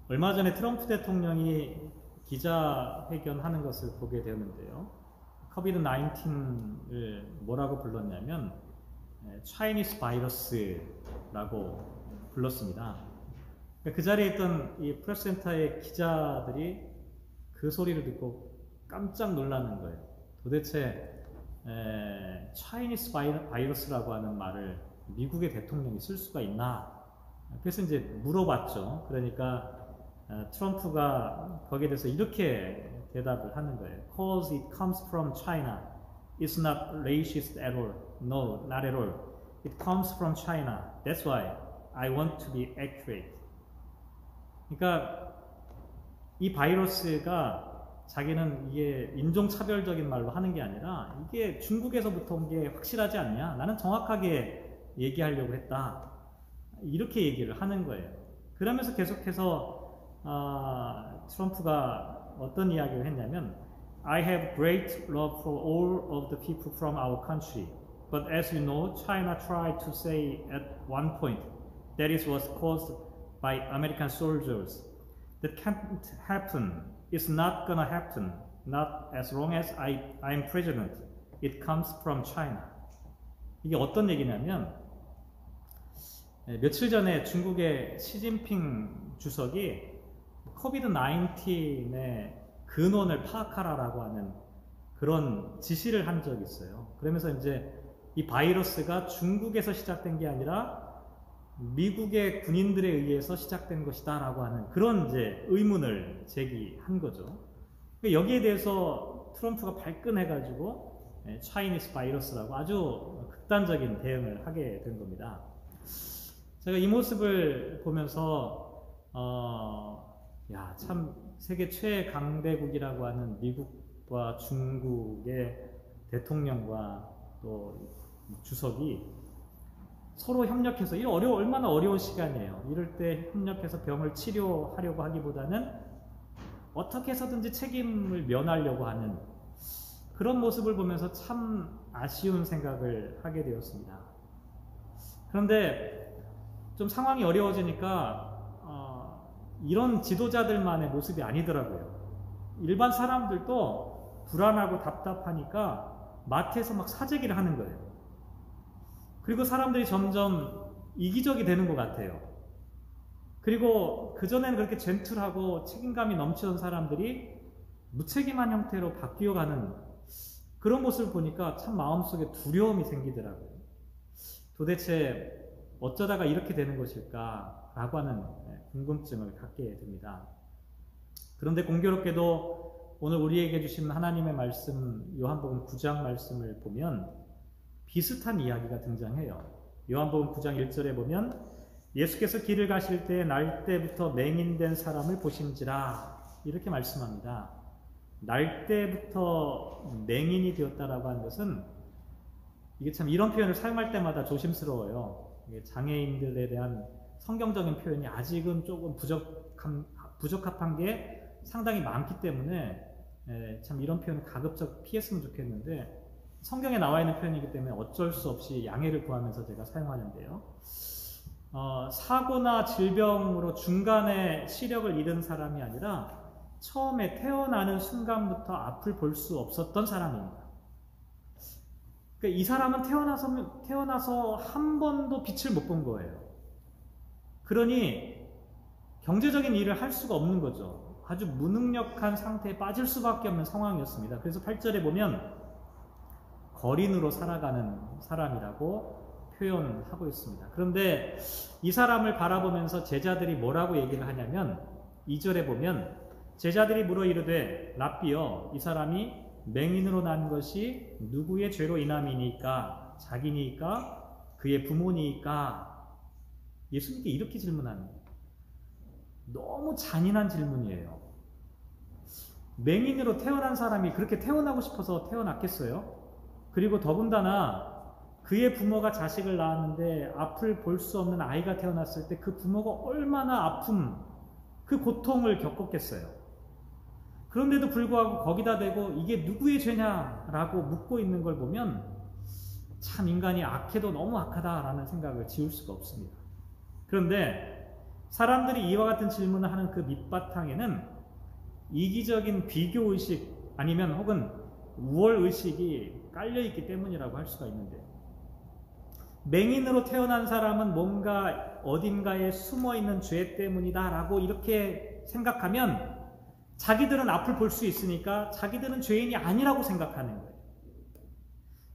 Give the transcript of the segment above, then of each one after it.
얼마 전에 트럼프 대통령이 기자회견하는 것을 보게 되었는데요. 코비드 19을 뭐라고 불렀냐면 차이니스 바이러스라고 불렀습니다. 그 자리에 있던 이 프레스센터의 기자들이 그 소리를 듣고 깜짝 놀라는 거예요. 도대체 차이니스 바이러스라고 하는 말을 미국의 대통령이 쓸 수가 있나? 그래서 이제 물어봤죠. 그러니까 트럼프가 거기에 대해서 이렇게 대답을 하는 거예요. Cause it comes from China. It's not racist at all. No, not at all. It comes from China. That's why I want to be accurate. 그러니까 이 바이러스가 자기는 이게 인종차별적인 말로 하는 게 아니라 이게 중국에서부터 온 게 확실하지 않냐? 나는 정확하게 얘기하려고 했다. 이렇게 얘기를 하는 거예요. 그러면서 계속해서 트럼프가 어떤 이야기를 했냐면 I have great love for all of the people from our country. But as you know, China tried to say at one point that it was caused by American soldiers. That can't happen. It's not gonna happen. Not as long as I'm president. It comes from China. 이게 어떤 얘기냐면 며칠 전에 중국의 시진핑 주석이 코비드 19의 근원을 파악하라라고 하는 그런 지시를 한 적이 있어요. 그러면서 이제 이 바이러스가 중국에서 시작된 게 아니라 미국의 군인들에 의해서 시작된 것이다 라고 하는 그런 이제 의문을 제기한 거죠. 여기에 대해서 트럼프가 발끈해가지고 차이니스 바이러스라고 아주 극단적인 대응을 하게 된 겁니다. 제가 이 모습을 보면서 야, 참 세계 최강대국이라고 하는 미국과 중국의 대통령과 또 주석이 서로 협력해서 이 얼마나 어려운 시간이에요. 이럴 때 협력해서 병을 치료하려고 하기보다는 어떻게 해서든지 책임을 면하려고 하는 그런 모습을 보면서 참 아쉬운 생각을 하게 되었습니다. 그런데 좀 상황이 어려워지니까 이런 지도자들만의 모습이 아니더라고요. 일반 사람들도 불안하고 답답하니까 마트에서 막 사재기를 하는 거예요. 그리고 사람들이 점점 이기적이 되는 것 같아요. 그리고 그전에는 그렇게 젠틀하고 책임감이 넘치던 사람들이 무책임한 형태로 바뀌어가는 그런 모습을 보니까 참 마음속에 두려움이 생기더라고요. 도대체 어쩌다가 이렇게 되는 것일까 라고 하는 궁금증을 갖게 됩니다. 그런데 공교롭게도 오늘 우리에게 주신 하나님의 말씀 요한복음 9장 말씀을 보면 비슷한 이야기가 등장해요. 요한복음 9장 1절에 보면 예수께서 길을 가실 때 날 때부터 맹인된 사람을 보신지라 이렇게 말씀합니다. 날 때부터 맹인이 되었다라고 하는 것은 이게 참 이런 표현을 사용할 때마다 조심스러워요. 장애인들에 대한 성경적인 표현이 아직은 조금 부적합한 게 상당히 많기 때문에 참 이런 표현을 가급적 피했으면 좋겠는데 성경에 나와 있는 표현이기 때문에 어쩔 수 없이 양해를 구하면서 제가 사용하는데요. 사고나 질병으로 중간에 시력을 잃은 사람이 아니라 처음에 태어나는 순간부터 앞을 볼 수 없었던 사람입니다. 그러니까 이 사람은 태어나서 한 번도 빛을 못 본 거예요. 그러니 경제적인 일을 할 수가 없는 거죠. 아주 무능력한 상태에 빠질 수밖에 없는 상황이었습니다. 그래서 8절에 보면 거린으로 살아가는 사람이라고 표현하고 있습니다. 그런데 이 사람을 바라보면서 제자들이 뭐라고 얘기를 하냐면 2절에 보면 제자들이 물어 이르되 랍비여 이 사람이 맹인으로 난 것이 누구의 죄로 인함이니까 자기니까 그의 부모니까 예수님께 이렇게 질문합니다. 너무 잔인한 질문이에요. 맹인으로 태어난 사람이 그렇게 태어나고 싶어서 태어났겠어요? 그리고 더군다나 그의 부모가 자식을 낳았는데 앞을 볼 수 없는 아이가 태어났을 때 그 부모가 얼마나 아픔, 그 고통을 겪었겠어요. 그런데도 불구하고 거기다 대고 이게 누구의 죄냐라고 묻고 있는 걸 보면 참 인간이 악해도 너무 악하다라는 생각을 지울 수가 없습니다. 그런데 사람들이 이와 같은 질문을 하는 그 밑바탕에는 이기적인 비교의식 아니면 혹은 우월의식이 깔려있기 때문이라고 할 수가 있는데, 맹인으로 태어난 사람은 뭔가 어딘가에 숨어있는 죄 때문이다 라고 이렇게 생각하면 자기들은 앞을 볼 수 있으니까 자기들은 죄인이 아니라고 생각하는 거예요.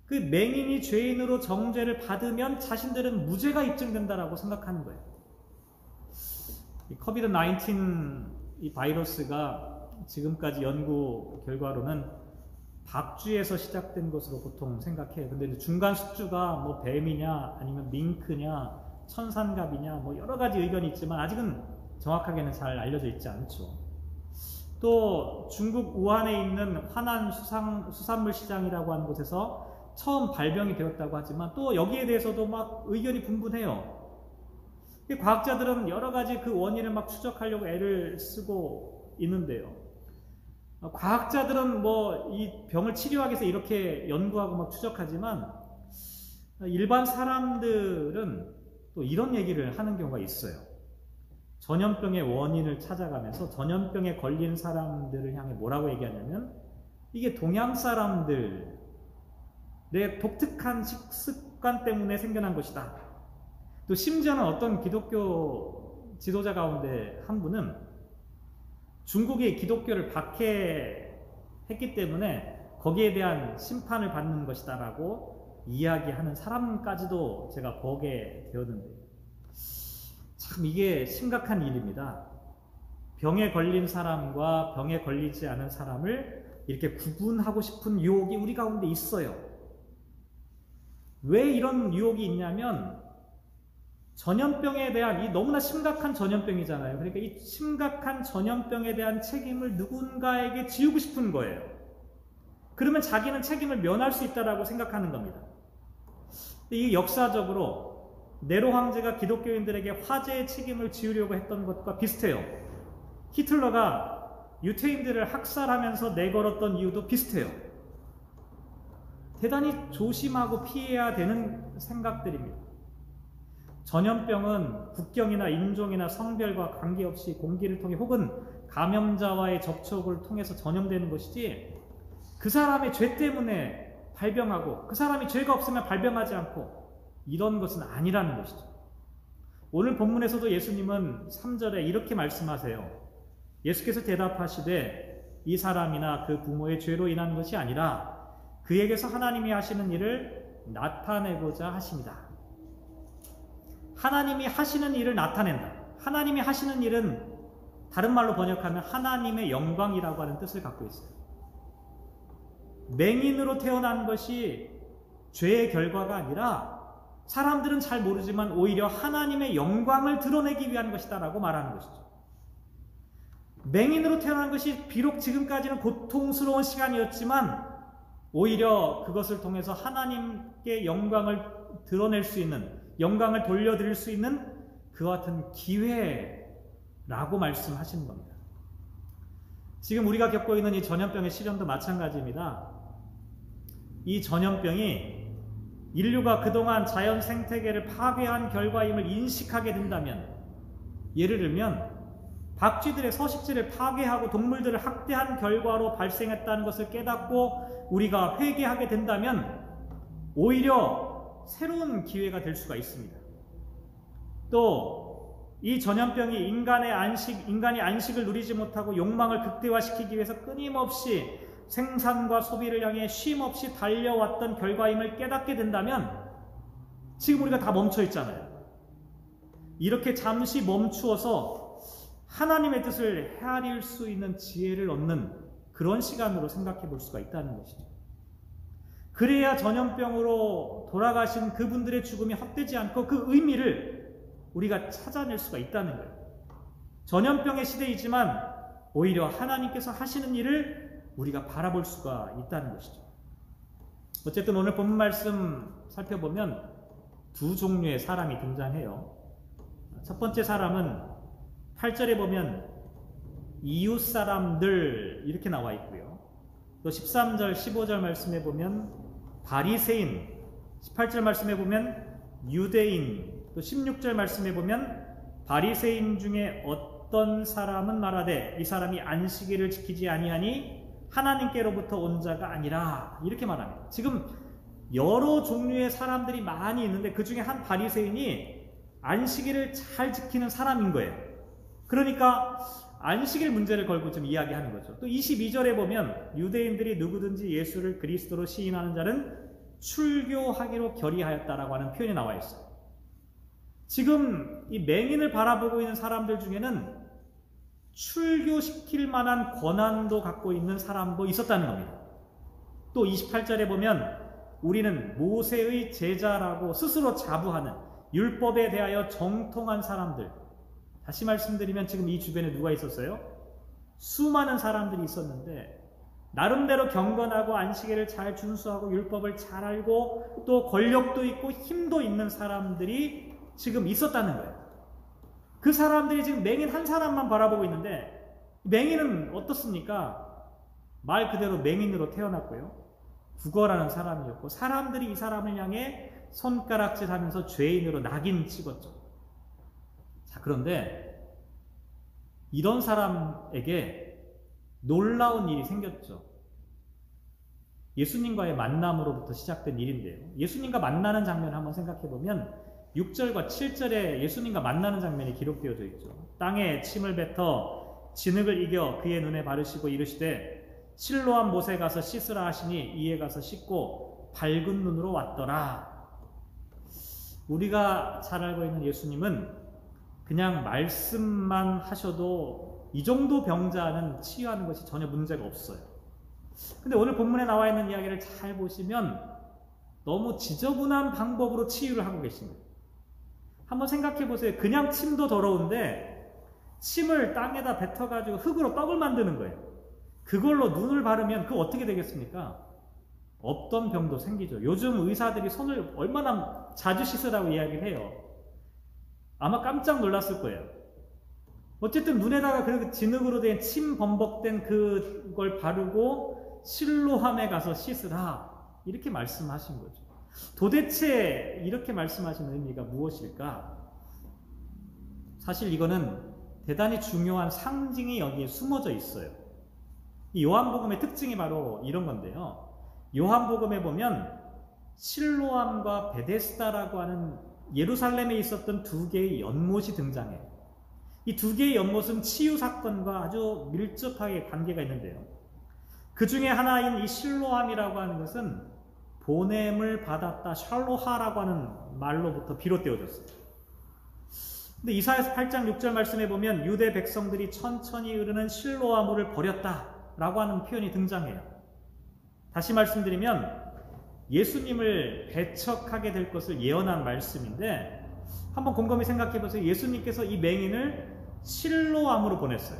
그 맹인이 죄인으로 정죄를 받으면 자신들은 무죄가 입증된다라고 생각하는 거예요. 이 코비드-19 이 바이러스가 지금까지 연구 결과로는 박쥐에서 시작된 것으로 보통 생각해요. 근데 중간 숙주가 뭐 뱀이냐 아니면 밍크냐 천산갑이냐 뭐 여러 가지 의견이 있지만 아직은 정확하게는 잘 알려져 있지 않죠. 또 중국 우한에 있는 화난 수산물 시장이라고 하는 곳에서 처음 발병이 되었다고 하지만 또 여기에 대해서도 막 의견이 분분해요. 과학자들은 여러 가지 그 원인을 막 추적하려고 애를 쓰고 있는데요. 과학자들은 뭐 이 병을 치료하기 위해서 이렇게 연구하고 막 추적하지만 일반 사람들은 또 이런 얘기를 하는 경우가 있어요. 전염병의 원인을 찾아가면서 전염병에 걸린 사람들을 향해 뭐라고 얘기하냐면 이게 동양 사람들의 독특한 식습관 때문에 생겨난 것이다. 또 심지어는 어떤 기독교 지도자 가운데 한 분은 중국이 기독교를 박해했기 때문에 거기에 대한 심판을 받는 것이다 라고 이야기하는 사람까지도 제가 보게 되었는데요. 참 이게 심각한 일입니다. 병에 걸린 사람과 병에 걸리지 않은 사람을 이렇게 구분하고 싶은 유혹이 우리 가운데 있어요. 왜 이런 유혹이 있냐면 전염병에 대한 이 너무나 심각한 전염병이잖아요. 그러니까 이 심각한 전염병에 대한 책임을 누군가에게 지우고 싶은 거예요. 그러면 자기는 책임을 면할 수 있다라고 생각하는 겁니다. 이게 역사적으로 네로 황제가 기독교인들에게 화재의 책임을 지우려고 했던 것과 비슷해요. 히틀러가 유태인들을 학살하면서 내걸었던 이유도 비슷해요. 대단히 조심하고 피해야 되는 생각들입니다. 전염병은 국경이나 인종이나 성별과 관계없이 공기를 통해 혹은 감염자와의 접촉을 통해서 전염되는 것이지 그 사람의 죄 때문에 발병하고 그 사람이 죄가 없으면 발병하지 않고 이런 것은 아니라는 것이죠. 오늘 본문에서도 예수님은 3절에 이렇게 말씀하세요. 예수께서 대답하시되 이 사람이나 그 부모의 죄로 인한 것이 아니라 그에게서 하나님이 하시는 일을 나타내고자 하십니다. 하나님이 하시는 일을 나타낸다. 하나님이 하시는 일은 다른 말로 번역하면 하나님의 영광이라고 하는 뜻을 갖고 있어요. 맹인으로 태어난 것이 죄의 결과가 아니라 사람들은 잘 모르지만 오히려 하나님의 영광을 드러내기 위한 것이다 라고 말하는 것이죠. 맹인으로 태어난 것이 비록 지금까지는 고통스러운 시간이었지만 오히려 그것을 통해서 하나님께 영광을 드러낼 수 있는, 영광을 돌려드릴 수 있는 그와 같은 기회라고 말씀하시는 겁니다. 지금 우리가 겪고 있는 이 전염병의 시련도 마찬가지입니다. 이 전염병이 인류가 그동안 자연 생태계를 파괴한 결과임을 인식하게 된다면, 예를 들면 박쥐들의 서식지를 파괴하고 동물들을 학대한 결과로 발생했다는 것을 깨닫고 우리가 회개하게 된다면 오히려 새로운 기회가 될 수가 있습니다. 또 이 전염병이 인간이 안식을 누리지 못하고 욕망을 극대화시키기 위해서 끊임없이 생산과 소비를 향해 쉼없이 달려왔던 결과임을 깨닫게 된다면 지금 우리가 다 멈춰 있잖아요. 이렇게 잠시 멈추어서 하나님의 뜻을 헤아릴 수 있는 지혜를 얻는 그런 시간으로 생각해 볼 수가 있다는 것이죠. 그래야 전염병으로 돌아가신 그분들의 죽음이 헛되지 않고 그 의미를 우리가 찾아낼 수가 있다는 거예요. 전염병의 시대이지만 오히려 하나님께서 하시는 일을 우리가 바라볼 수가 있다는 것이죠. 어쨌든 오늘 본문 말씀 살펴보면 두 종류의 사람이 등장해요. 첫 번째 사람은 8절에 보면 이웃 사람들 이렇게 나와 있고요. 또 13절, 15절 말씀에 보면 바리새인, 18절 말씀에 보면 유대인, 또 16절 말씀에 보면 바리새인 중에 어떤 사람은 말하되 이 사람이 안식일을 지키지 아니하니 하나님께로부터 온 자가 아니라, 이렇게 말합니다. 지금 여러 종류의 사람들이 많이 있는데 그 중에 한 바리새인이 안식일을 잘 지키는 사람인 거예요. 그러니까 안식일 문제를 걸고 좀 이야기하는 거죠. 또 22절에 보면 유대인들이 누구든지 예수를 그리스도로 시인하는 자는 출교하기로 결의하였다라고 하는 표현이 나와 있어요. 지금 이 맹인을 바라보고 있는 사람들 중에는 출교시킬 만한 권한도 갖고 있는 사람도 있었다는 겁니다. 또 28절에 보면 우리는 모세의 제자라고 스스로 자부하는 율법에 대하여 정통한 사람들, 다시 말씀드리면 지금 이 주변에 누가 있었어요? 수많은 사람들이 있었는데 나름대로 경건하고 안식일을 잘 준수하고 율법을 잘 알고 또 권력도 있고 힘도 있는 사람들이 지금 있었다는 거예요. 그 사람들이 지금 맹인 한 사람만 바라보고 있는데, 맹인은 어떻습니까? 말 그대로 맹인으로 태어났고요, 구걸하는 사람이었고 사람들이 이 사람을 향해 손가락질하면서 죄인으로 낙인 찍었죠. 자, 그런데 이런 사람에게 놀라운 일이 생겼죠. 예수님과의 만남으로부터 시작된 일인데요. 예수님과 만나는 장면을 한번 생각해 보면 6절과 7절에 예수님과 만나는 장면이 기록되어져 있죠. 땅에 침을 뱉어 진흙을 이겨 그의 눈에 바르시고 이르시되 실로암 못에 가서 씻으라 하시니 이에 가서 씻고 밝은 눈으로 왔더라. 우리가 잘 알고 있는 예수님은 그냥 말씀만 하셔도 이 정도 병자는 치유하는 것이 전혀 문제가 없어요. 근데 오늘 본문에 나와 있는 이야기를 잘 보시면 너무 지저분한 방법으로 치유를 하고 계십니다. 한번 생각해 보세요. 그냥 침도 더러운데 침을 땅에다 뱉어가지고 흙으로 떡을 만드는 거예요. 그걸로 눈을 바르면 그거 어떻게 되겠습니까? 없던 병도 생기죠. 요즘 의사들이 손을 얼마나 자주 씻으라고 이야기를 해요. 아마 깜짝 놀랐을 거예요. 어쨌든 눈에다가 그 진흙으로 된 침 범벅된 그걸 바르고 실로함에 가서 씻으라, 이렇게 말씀하신 거죠. 도대체 이렇게 말씀하신 의미가 무엇일까? 사실 이거는 대단히 중요한 상징이 여기에 숨어져 있어요. 이 요한복음의 특징이 바로 이런 건데요. 요한복음에 보면 실로암과 베데스다라고 하는 예루살렘에 있었던 두 개의 연못이 등장해요. 이 두 개의 연못은 치유 사건과 아주 밀접하게 관계가 있는데요. 그 중에 하나인 이 실로암이라고 하는 것은 보냄을 받았다, 샬로하라고 하는 말로부터 비롯되어졌어요. 근데 이사야서 8장 6절 말씀에 보면 유대 백성들이 천천히 흐르는 실로암물을 버렸다라고 하는 표현이 등장해요. 다시 말씀드리면 예수님을 배척하게 될 것을 예언한 말씀인데, 한번 곰곰이 생각해 보세요. 예수님께서 이 맹인을 실로암으로 보냈어요.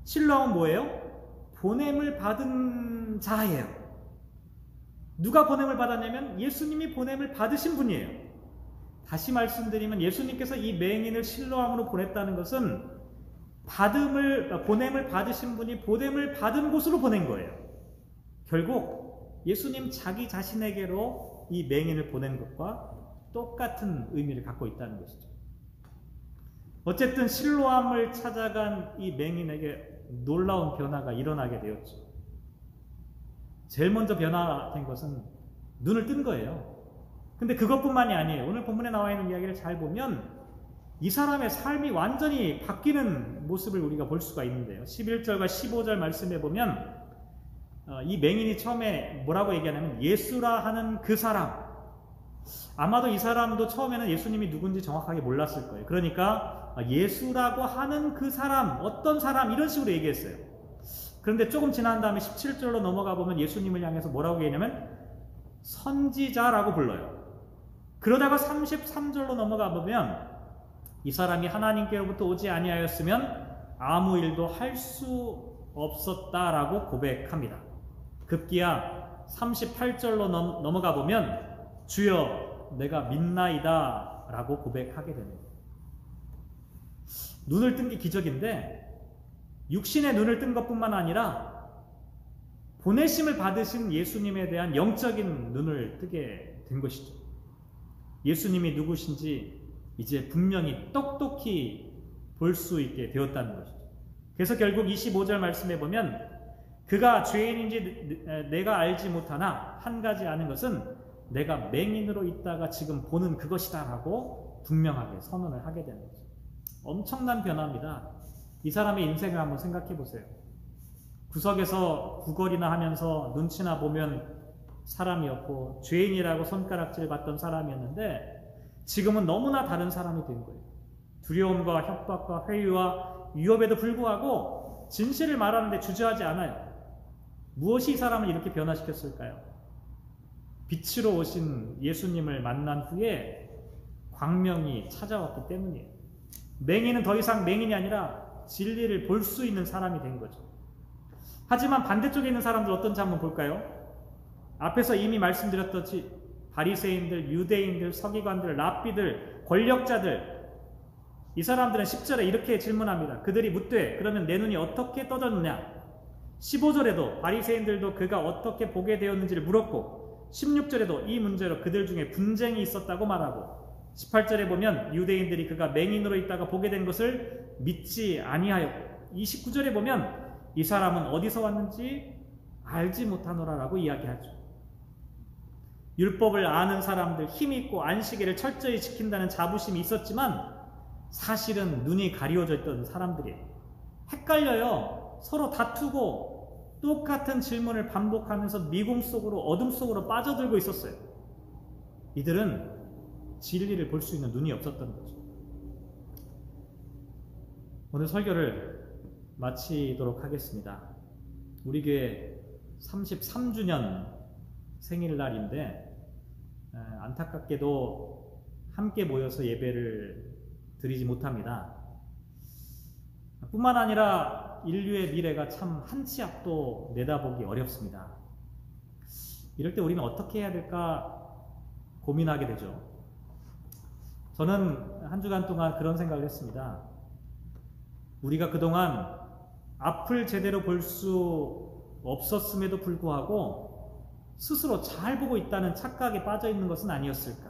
실로암은 뭐예요? 보냄을 받은 자예요. 누가 보냄을 받았냐면 예수님이 보냄을 받으신 분이에요. 다시 말씀드리면 예수님께서 이 맹인을 실로암으로 보냈다는 것은 보냄을 받으신 분이 보냄을 받은 곳으로 보낸 거예요. 결국 예수님 자기 자신에게로 이 맹인을 보낸 것과 똑같은 의미를 갖고 있다는 것이죠. 어쨌든 실로암을 찾아간 이 맹인에게 놀라운 변화가 일어나게 되었죠. 제일 먼저 변화된 것은 눈을 뜬 거예요. 근데 그것뿐만이 아니에요. 오늘 본문에 나와 있는 이야기를 잘 보면 이 사람의 삶이 완전히 바뀌는 모습을 우리가 볼 수가 있는데요. 11절과 15절 말씀에 보면 이 맹인이 처음에 뭐라고 얘기하냐면 예수라 하는 그 사람, 아마도 이 사람도 처음에는 예수님이 누군지 정확하게 몰랐을 거예요. 그러니까 예수라고 하는 그 사람, 어떤 사람, 이런 식으로 얘기했어요. 그런데 조금 지난 다음에 17절로 넘어가 보면 예수님을 향해서 뭐라고 얘기하냐면 선지자라고 불러요. 그러다가 33절로 넘어가 보면 이 사람이 하나님께로부터 오지 아니하였으면 아무 일도 할 수 없었다라고 고백합니다. 급기야 38절로 넘어가 보면 주여 내가 믿나이다 라고 고백하게 됩니다. 눈을 뜬 게 기적인데 육신의 눈을 뜬 것뿐만 아니라 보내심을 받으신 예수님에 대한 영적인 눈을 뜨게 된 것이죠. 예수님이 누구신지 이제 분명히 똑똑히 볼 수 있게 되었다는 것이죠. 그래서 결국 25절 말씀에 보면 그가 죄인인지 내가 알지 못하나 한 가지 아는 것은 내가 맹인으로 있다가 지금 보는 그것이다 라고 분명하게 선언을 하게 되는 거죠. 엄청난 변화입니다. 이 사람의 인생을 한번 생각해 보세요. 구석에서 구걸이나 하면서 눈치나 보면 사람이었고 죄인이라고 손가락질 받던 사람이었는데 지금은 너무나 다른 사람이 된 거예요. 두려움과 협박과 회유와 위협에도 불구하고 진실을 말하는데 주저하지 않아요. 무엇이 이 사람을 이렇게 변화시켰을까요? 빛으로 오신 예수님을 만난 후에 광명이 찾아왔기 때문이에요. 맹인은 더 이상 맹인이 아니라 진리를 볼 수 있는 사람이 된 거죠. 하지만 반대쪽에 있는 사람들 어떤지 한번 볼까요? 앞에서 이미 말씀드렸듯이 바리새인들, 유대인들, 서기관들, 랍비들, 권력자들, 이 사람들은 10절에 이렇게 질문합니다. 그들이 묻되 그러면 내 눈이 어떻게 떠졌느냐? 15절에도 바리새인들도 그가 어떻게 보게 되었는지를 물었고 16절에도 이 문제로 그들 중에 분쟁이 있었다고 말하고 18절에 보면 유대인들이 그가 맹인으로 있다가 보게 된 것을 믿지 아니하였고 29절에 보면 이 사람은 어디서 왔는지 알지 못하노라라고 이야기하죠. 율법을 아는 사람들, 힘있고 안식일을 철저히 지킨다는 자부심이 있었지만 사실은 눈이 가리워져 있던 사람들이에요. 헷갈려요. 서로 다투고 똑같은 질문을 반복하면서 미궁 속으로 어둠 속으로 빠져들고 있었어요. 이들은 진리를 볼 수 있는 눈이 없었던 거죠. 오늘 설교를 마치도록 하겠습니다. 우리 교회 33주년 생일날인데 안타깝게도 함께 모여서 예배를 드리지 못합니다. 뿐만 아니라 인류의 미래가 참 한 치 앞도 내다보기 어렵습니다. 이럴 때 우리는 어떻게 해야 될까 고민하게 되죠. 저는 한 주간 동안 그런 생각을 했습니다. 우리가 그동안 앞을 제대로 볼 수 없었음에도 불구하고 스스로 잘 보고 있다는 착각에 빠져 있는 것은 아니었을까?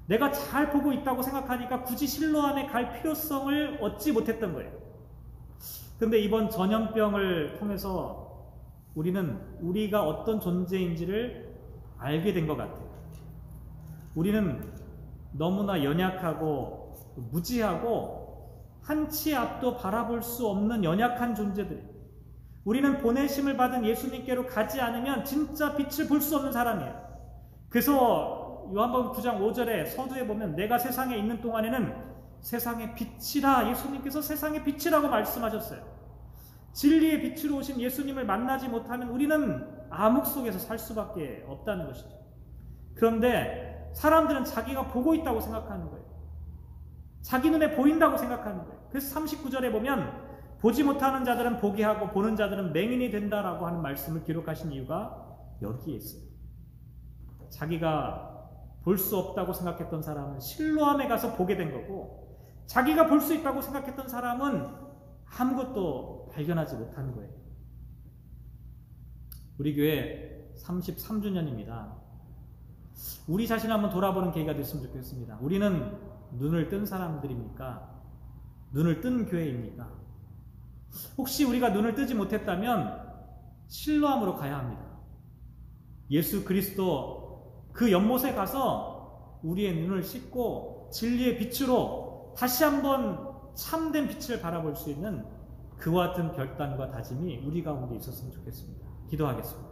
내가 잘 보고 있다고 생각하니까 굳이 실로암에 갈 필요성을 얻지 못했던 거예요. 근데 이번 전염병을 통해서 우리는 우리가 어떤 존재인지를 알게 된 것 같아요. 우리는 너무나 연약하고 무지하고 한 치 앞도 바라볼 수 없는 연약한 존재들. 우리는 보내심을 받은 예수님께로 가지 않으면 진짜 빛을 볼 수 없는 사람이에요. 그래서 요한복음 9장 5절에 서두에 보면 내가 세상에 있는 동안에는 세상의 빛이라, 예수님께서 세상의 빛이라고 말씀하셨어요. 진리의 빛으로 오신 예수님을 만나지 못하면 우리는 암흑 속에서 살 수밖에 없다는 것이죠. 그런데 사람들은 자기가 보고 있다고 생각하는 거예요. 자기 눈에 보인다고 생각하는 거예요. 그래서 39절에 보면 보지 못하는 자들은 보게 하고 보는 자들은 맹인이 된다라고 하는 말씀을 기록하신 이유가 여기에 있어요. 자기가 볼 수 없다고 생각했던 사람은 실로암에 가서 보게 된 거고, 자기가 볼 수 있다고 생각했던 사람은 아무것도 발견하지 못한 거예요. 우리 교회 33주년입니다. 우리 자신을 한번 돌아보는 계기가 됐으면 좋겠습니다. 우리는 눈을 뜬 사람들입니까? 눈을 뜬 교회입니까? 혹시 우리가 눈을 뜨지 못했다면 실로암으로 가야 합니다. 예수 그리스도 그 연못에 가서 우리의 눈을 씻고 진리의 빛으로 다시 한번 참된 빛을 바라볼 수 있는 그와 같은 결단과 다짐이 우리 가운데 있었으면 좋겠습니다. 기도하겠습니다.